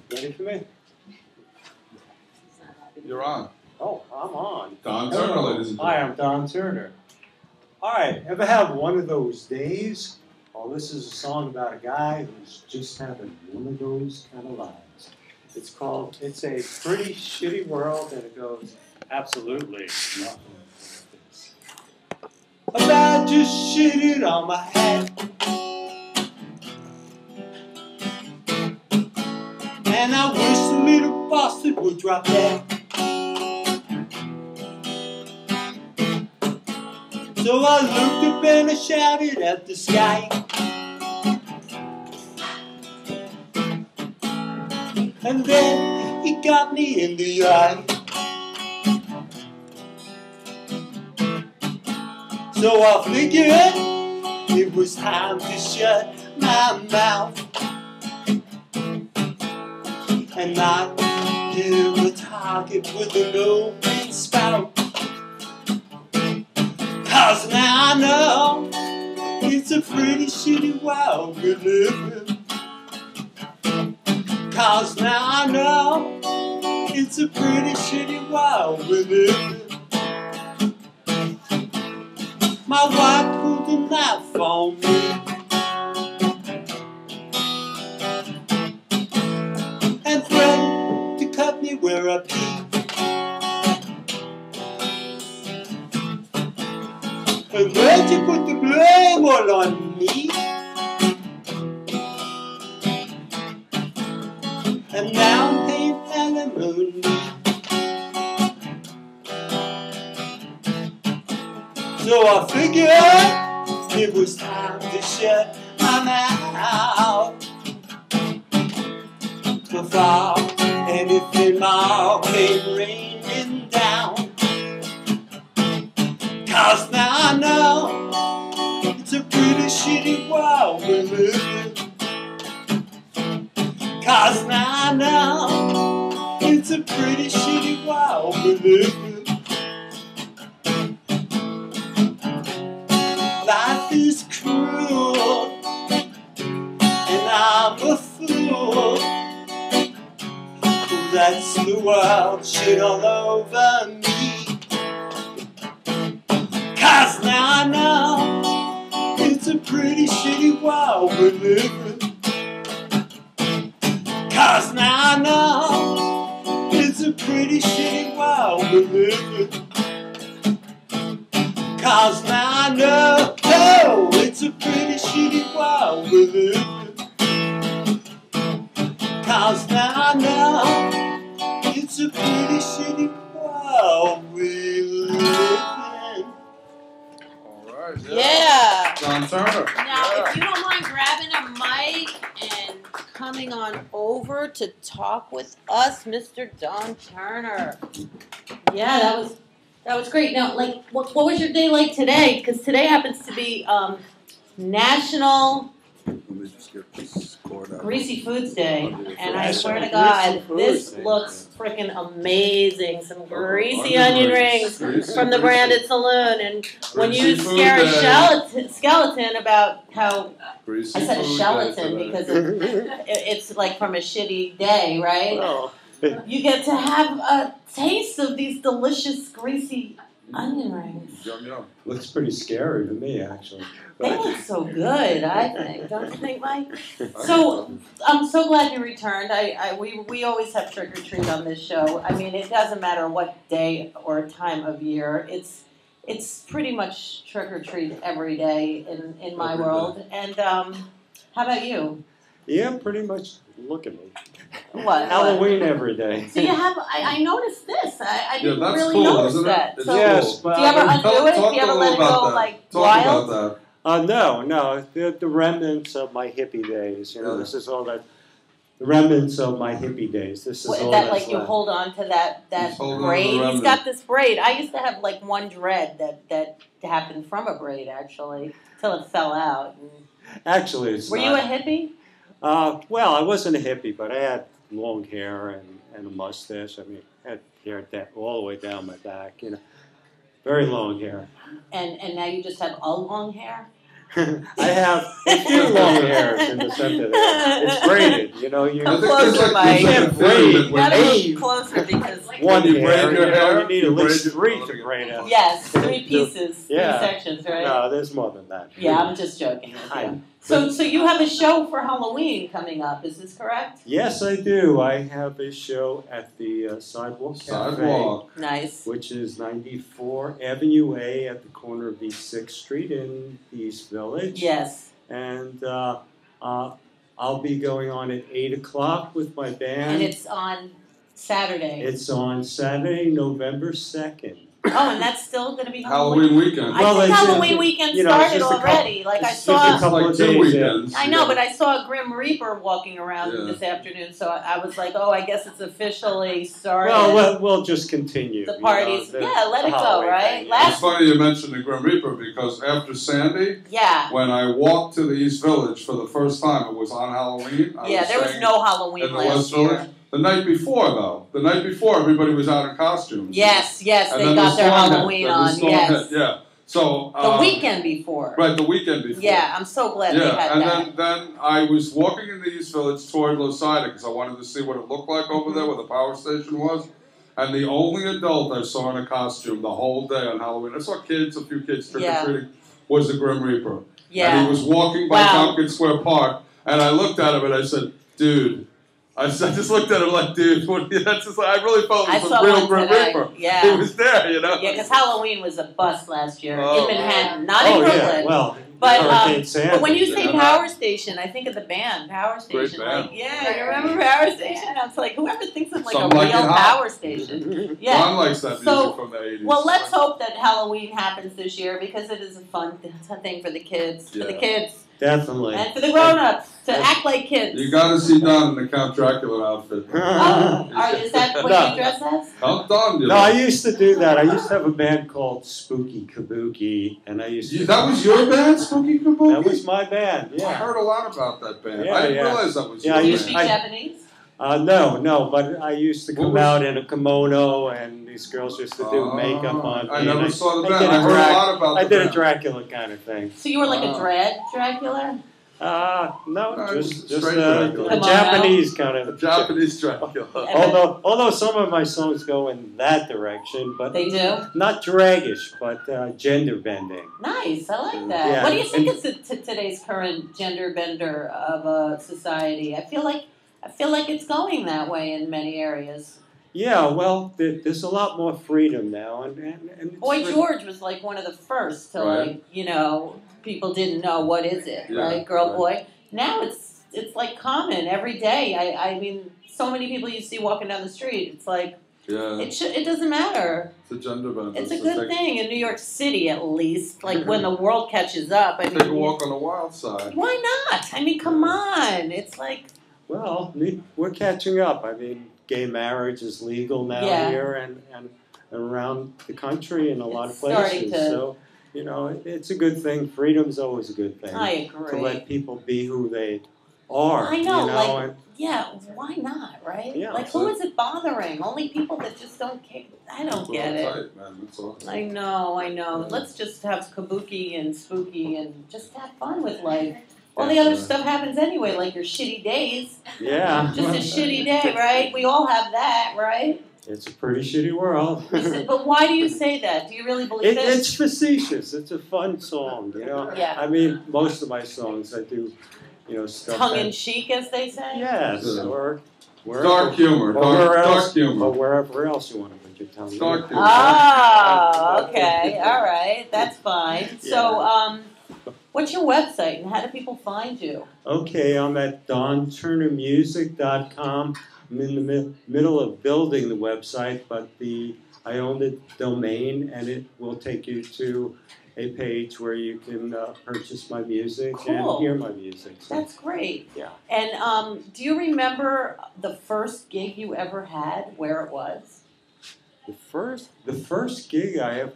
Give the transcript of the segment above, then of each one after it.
Ready for me? You're on. Oh, I'm on. DoN TuRNeR, ladies and gentlemen. Hi, I'm DoN TuRNeR. All right, ever have one of those days? Well, this is a song about a guy who's just having one of those kind of lives. It's called It's a Pretty Shitty World, and it goes, absolutely nothing like this. I just shitted on my hat, and I wish the little bastard would drop that. So I looked up and I shouted at the sky, and then he got me in the eye. So I figured it was time to shut my mouth and not give a target with an open spout. 'Cause now I know it's a pretty shitty world we live in. 'Cause now I know it's a pretty shitty world we live in. My wife pulled a knife on me, and threatened to cut me where I pee. And then she put the blame all on me, and now I'm paying alimony. So I figured it was time to shut my mouth before anything more came raining down. 'Cause now I know it's a pretty shitty world we live in. 'Cause now I know it's a pretty shitty world we live in. Life is cruel, and I'm a fool. That's the world shit all over me. 'Cause now I know it's a pretty shitty world we live in. 'Cause now I know it's a pretty shitty world we live in. 'Cause now I know it's a pretty shitty world we live in. 'Cause now I know it's a pretty shitty world we live in. All right. Yeah. DoN TuRNeR. Now, if you don't mind grabbing a mic and coming on over to talk with us, Mr. DoN TuRNeR. Yeah, that was great. Now, like, what was your day like today? Because today happens to be National Greasy Foods Day, and I swear to God, this looks freaking amazing. Some greasy onion rings from the Branded Saloon, and when you scare a skeleton about how, I said a skeleton because it's like from a shitty day, right? Oh. You get to have a taste of these delicious greasy onion rings. Yum, yum. Looks pretty scary to me, actually. They look so good, I think. Don't you think, Mike? So I'm so glad you returned. We always have trick or treat on this show. I mean, it doesn't matter what day or time of year. It's pretty much trick or treat every day in my world. And how about you? Yeah, pretty much. Look at me. What? Halloween every day. So you have. I noticed this. I didn't that's really cool, notice isn't it? that. It's So yes, do you ever undo it? Do you ever let it go like wild? Talk about No. The remnants of my hippie days. You know, this is all that. The remnants of my hippie days. This is all That that's like you left. hold on to that hold on to braid. the He's remnant. got this braid. I used to have like one dread that happened from a braid actually till it fell out. Actually, it's Were not. you a hippie? Well, I wasn't a hippie, but I had long hair and a mustache. I mean, I had hair all the way down my back, you know. Very long hair. And now you just have all long hair? I have a few long hairs in the center there. It's braided, you know. You Come closer, Mike. You can't braid. You gotta move closer because One you braid hair, your hair, you need at least 3 to braid it. yes, 3 pieces, Yeah. 3 sections, right? No, there's more than that. Yeah, I'm just joking with I- you. So you have a show for Halloween coming up, is this correct? Yes, I do. I have a show at the Sidewalk Cafe, Nice. which is 94 Avenue A at the corner of East 6th Street in the East Village. Yes. And I'll be going on at 8 o'clock with my band. And it's on Saturday. It's on Saturday, November 2nd. Oh, and that's still going to be Halloween weekend. I think Halloween weekend started already. Like I saw, like 2 weekends. I know, but I saw a Grim Reaper walking around this afternoon, so I was like, oh, I guess it's officially started. Well, we'll just continue. The parties, let it go, right? It's funny you mentioned the Grim Reaper because after Sandy, when I walked to the East Village for the first time, it was on Halloween. There was no Halloween last year. The night before, though. The night before, everybody was out in costumes. Yes, they got their Halloween on, yes. Yeah. So the weekend before. Right, the weekend before. Yeah, I'm so glad they had that. And then I was walking in the East Village toward Losida because I wanted to see what it looked like over there where the power station was. And the only adult I saw in a costume the whole day on Halloween, I saw a few kids trick-or-treating, was the Grim Reaper. Yeah. And he was walking by Tompkins Square Park, and I looked at him and I said, dude, I just looked at him like, dude, that's just like, I really felt it was a real Grim Reaper. Yeah. He was there, you know? Yeah, because Halloween was a bust last year in Manhattan, not in Brooklyn. Yeah, well, but when you say Power Station, I think of the band, Power Station. Great band. Like, you remember Power Station? I was like, whoever thinks of like Some a like real it hot. Power Station. Yeah. Don likes that music from the 80s. Well, let's hope that Halloween happens this year because it is a fun thing for the kids. For the kids. Definitely. And for the grown-ups to act like kids. You got to see Don in the Count Dracula outfit. Is that what you dress as? Count Don, No, I used to do that. I used to have a band called Spooky Kabuki, and I used to. That was your band, Spooky Kabuki? That was my band. Yeah. I heard a lot about that band. Yeah, I didn't realize that was your Do band. you speak Japanese? No, but I used to come out in a kimono, and these girls used to do makeup on me. I never saw the band. I heard a lot about the band. I did a Dracula kind of thing. So you were like a drag Dracula? No, just Dracula. a Japanese kind of. A Japanese Dracula. Although some of my songs go in that direction, but they do? Not dragish, but gender bending. Nice, I like that. Yeah, what do you think is today's current gender bender of society? I feel like it's going that way in many areas. Yeah, well, there's a lot more freedom now, and Boy George was like one of the first to people didn't know what is it, right? Girl, boy. Now it's like common every day. I mean, so many people you see walking down the street. It's like it doesn't matter. It's a gender bender. It's a good thing in New York City, at least. Like when the world catches up. Take a walk on the wild side. Why not? I mean, come on. It's like. Well, we're catching up. I mean, gay marriage is legal now here and around the country in a lot of places. So, it's a good thing. Freedom's always a good thing. I agree. To let people be who they are. I know, why not, right? Yeah, like, who is it bothering? Only people that just don't care. I don't get it. Tight, man. That's awesome. I know. Let's just have kabuki and spooky and just have fun with life. All the other stuff happens anyway, like your shitty days. Yeah. Just a shitty day, right? We all have that, right? It's a pretty shitty world. But why do you say that? Do you really believe it? It's facetious. It's a fun song, Yeah. I mean, most of my songs I do, stuff. Tongue-in-cheek, as they say? Yes. Or dark humor. Dark humor. Or wherever else you want to put your tongue in. Dark humor. Oh, okay. All right. That's fine. So, what's your website and how do people find you? Okay, I'm at DonTuRNeRmusic.com. I'm in the middle of building the website, but I own the domain, and it will take you to a page where you can purchase my music and hear my music. So, that's great. Yeah. And do you remember the first gig you ever had, where it was? The first gig I have.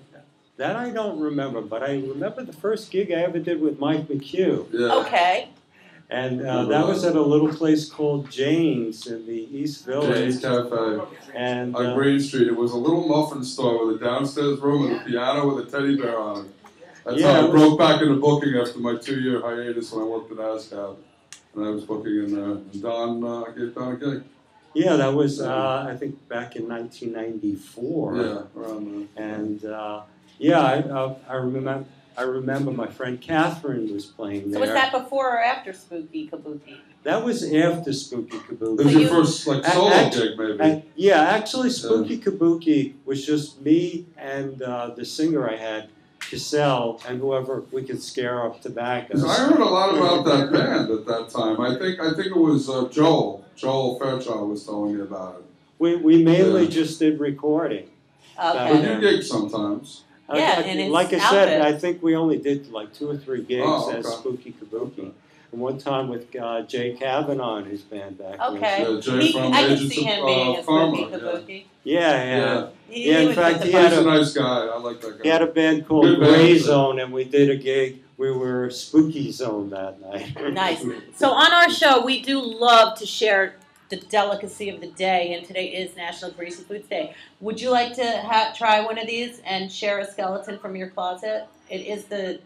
That I don't remember, but I remember the first gig I ever did with Mike McHugh. Yeah. Okay. And that was at a little place called Jane's in the East Village. Jane's Cafe. And On Green Street. It was a little muffin store with a downstairs room and a piano with a teddy bear on it. That's how I broke back into booking after my 2-year hiatus when I worked at ASCAP. And I was booking in there. And Don, I gave Don a gig. Yeah, that was, I think, back in 1994. Yeah, around there. And, yeah, I remember my friend Catherine was playing there. So was that before or after Spooky Kabuki? That was after Spooky Kabuki. It was your first like solo gig, maybe? Yeah, actually, Spooky Kabuki was just me and the singer I had, Giselle, and whoever we could scare up to back us. I heard a lot about that band at that time. I think it was Joel Fairchild was telling me about it. We mainly just did recording. Okay. But you gig sometimes. Yeah, and it's like I said, I think we only did like 2 or 3 gigs as Spooky Kabuki. And one time with Jay Kavanaugh and his band back then. Okay. Jay from I can Agents see him of being a Pharma, Spooky Kabuki. Yeah. In fact, he's a nice guy. I like that guy. He had a band called Gray Zone, and we did a gig. We were Spooky Zone that night. Nice. So on our show, we do love to share the delicacy of the day, and today is National Greasy Foods Day. Would you like to try one of these and share a skeleton from your closet? It is the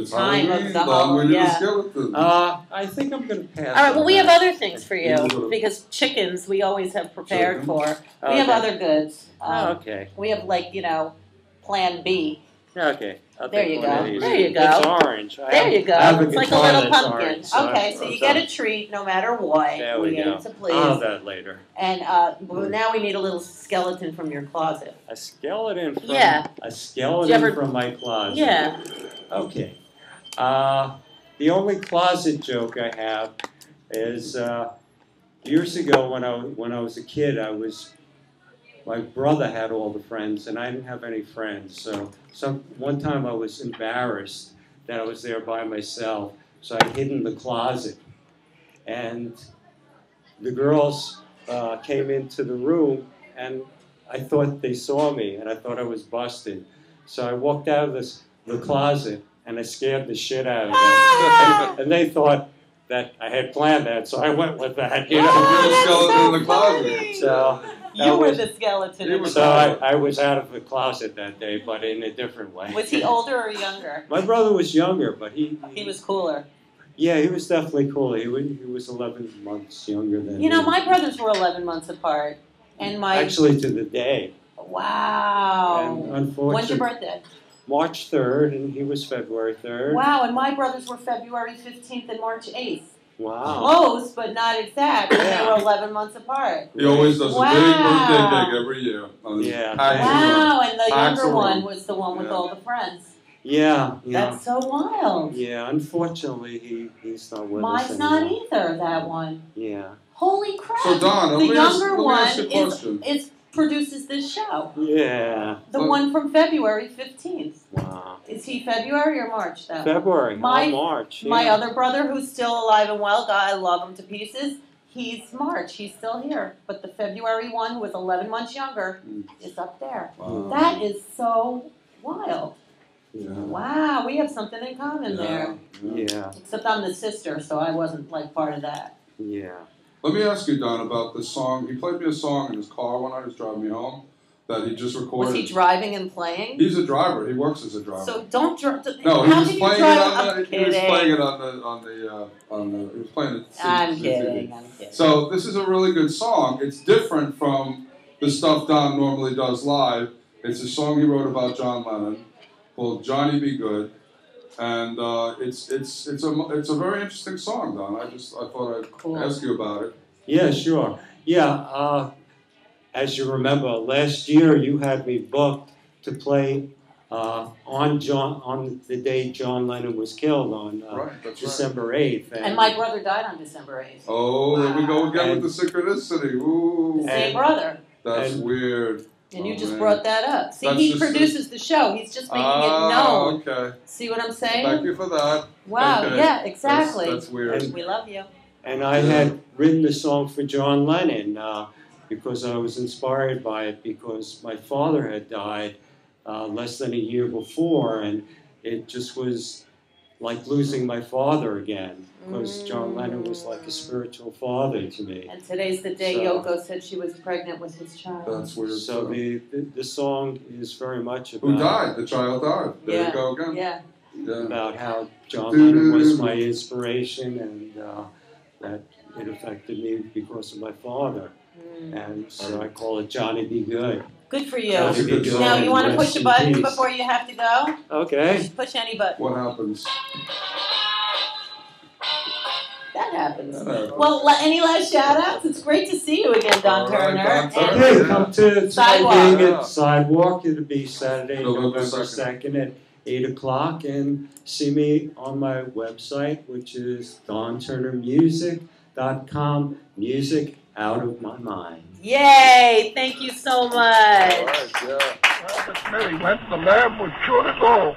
time of the holiday. Yeah. I think I'm going to pass. All right. Well, we have other things for you because chickens we always have prepared for. We have other goods. Okay. We have Plan B. Okay. There you go. There you go. It's orange. There you go. It's like a little pumpkin. Orange, so okay, so you get a treat no matter what. There we go. To please. I'll have that later. And now we need a little skeleton from your closet. A skeleton from a skeleton from my closet. Yeah. Okay. The only closet joke I have is years ago when I was a kid, my brother had all the friends, and I didn't have any friends. So one time I was embarrassed that I was there by myself, so I hid in the closet. And the girls came into the room, and I thought they saw me, and I thought I was busted. So I walked out of the closet, and I scared the shit out of them. And they thought that I had planned that, so I went with that. You know, the skeleton in the closet. So you were the skeleton in the closet. So I was out of the closet that day, but in a different way. Was he older or younger? My brother was younger, but he was cooler. Yeah, he was definitely cooler. He was 11 months younger than me. You know, my brothers were 11 months apart, and actually to the day. Wow. And unfortunately, when's your birthday? March 3rd, and he was February 3rd. Wow, and my brothers were February 15th and March 8th. Wow. Close, but not exact. And they were 11 months apart. He always does a big birthday gig every year. Wow, and the younger one was the one with all the friends. Yeah. That's so wild. Yeah, unfortunately, he's not with us Mine's not either, that one. Yeah. Holy crap. So, Don, the younger one produces this show. Yeah. The one from February 15th. Wow. Is he February or March, though? February. March. Yeah. My other brother, who's still alive and well, I love him to pieces, he's March. He's still here. But the February one, who was 11 months younger, is up there. Wow. That is so wild. Yeah. Wow, we have something in common there. Yeah. Except I'm the sister, so I wasn't part of that. Yeah. Let me ask you, Don, about this song. He played me a song in his car when I was driving me home that he just recorded. Was he driving and playing? He's a driver. He works as a driver. So don't drive. No, he was playing it on the. He was playing it on the. He was playing it. I'm kidding. So this is a really good song. It's different from the stuff Don normally does live. It's a song he wrote about John Lennon called "Johnny Be Good." And it's a very interesting song, Don. I thought I'd ask you about it. Yeah, sure. Yeah, as you remember, last year you had me booked to play on the day John Lennon was killed on December 8th. And my brother died on December 8th. Oh, there we go again with the synchronicity. Ooh. The same brother. That's weird. And you just brought that up. See, he produces the show. He's just making it known. Okay. See what I'm saying? Thank you for that. Wow, okay. Yeah, exactly. That's weird. We love you. And I had written the song for John Lennon because I was inspired by it because my father had died less than a year before, and it just was like losing my father again, because John Lennon was like a spiritual father to me. And today's the day Yoko said she was pregnant with his child. That's weird. So the song is very much about... Who died? The child died. There you go again. Yeah. About how John Lennon was my inspiration, and that it affected me because of my father. And so I call it Johnny Be Good. Good for you. That's a good song. Now, you want to push a button peace. before you have to go? Okay. Push any button. What happens? That happens. Well, any last shout-outs? It's great to see you again, Don TuRNeR. Okay, come to Sidewalk. at Sidewalk. It'll be Saturday, November November 2nd at 8 o'clock. And see me on my website, which is DonTuRNeRmusic.com. Music out of my mind. Yay! Thank you so much. All right, yeah. Well, Miss Millie went to the lab with sure to go.